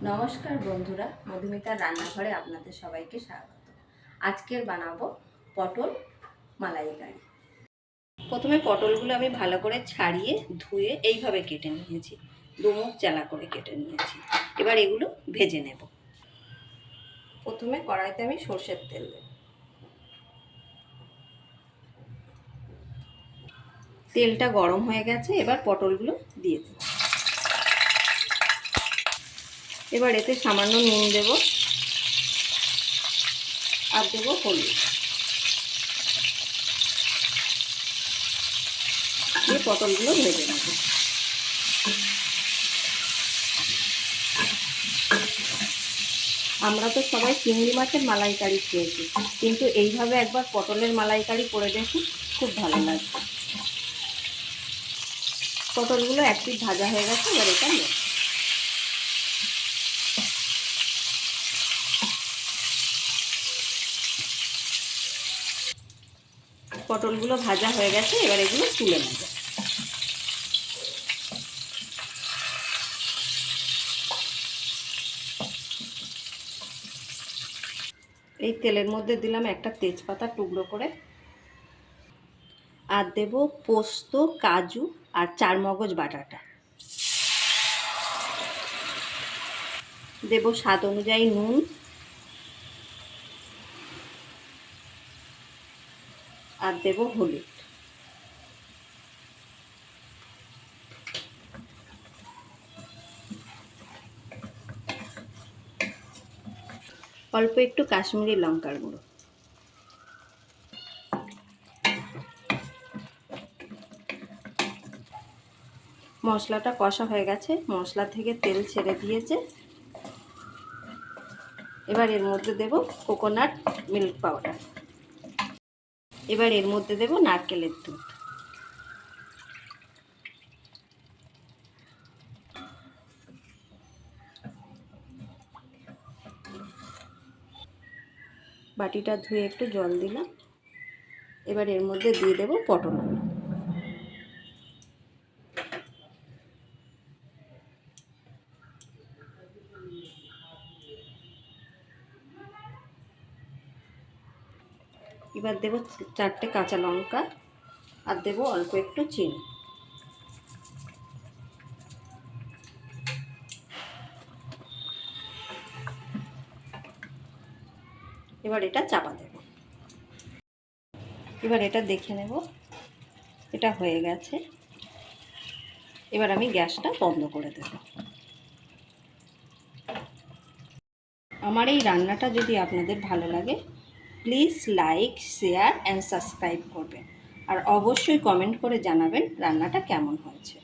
নমস্কার বন্ধুরা, মধুমিতার রান্নাঘরে আপনাদের সবাইকে স্বাগত। আজকের বানাবো পটল মালাইকারি। প্রথমে পটলগুলো আমি ভালো করে ছাড়িয়ে ধুয়ে এইভাবে কেটে নিয়েছি, দুমুখ চালা করে কেটে নিয়েছি। এবার এগুলো ভেজে নেব। প্রথমে কড়াইতে আমি সরষের তেল দেব। তেলটা গরম হয়ে গেছে, এবার পটলগুলো দিয়ে দেব। এবার এতে সামান্য নুন দেব আর দেবো হলুদ। দিয়ে পটলগুলো ভেজে নেব। আমরা তো সবাই চিংড়ি মাছের মালাইকারি খেয়েছি, কিন্তু এইভাবে একবার পটলের মালাইকারি করে দেখুন, খুব ভালো লাগবে। পটলগুলো এক পিঠ ভাজা হয়ে গেছে, এবার এটা নেব। পটলগুলো ভাজা হয়ে গেছে, এবার এগুলো তুলে নেব। এই তেলের মধ্যে দিলাম একটা তেজপাতা টুকরো করে, আর দেব পোস্ত, কাজু আর চারমগজ বাটাটা। দেব স্বাদ অনুযায়ী নুন, আর দেব হলুদ। অল্প একটু কাশ্মীরি লঙ্কার গুঁড়ো। মশলাটা কষা হয়ে গেছে, মশলা থেকে তেল ছেড়ে দিয়েছে। এবার এর মধ্যে দেব কোকোনাট মিল্ক পাউডার। এবার এর মধ্যে দেব নারকেলের দুধ। বাটিটা ধুয়ে একটু জল দিলাম। এবার এর মধ্যে দিয়ে দেব পটলগুলো। এবার দেব 4টে কাঁচা লঙ্কা, আর দেব অল্প একটু চিনি। এবার এটা চাপা দেব। এবার এটা দেখে নেব, এটা হয়ে গেছে। এবার আমি গ্যাসটা বন্ধ করে দেব। আমার এই রান্নাটা যদি আপনাদের ভালো লাগে, please like, share and subscribe করবেন। আর অবশ্যই কমেন্ট করে জানাবেন রান্নাটা কেমন হয়েছে।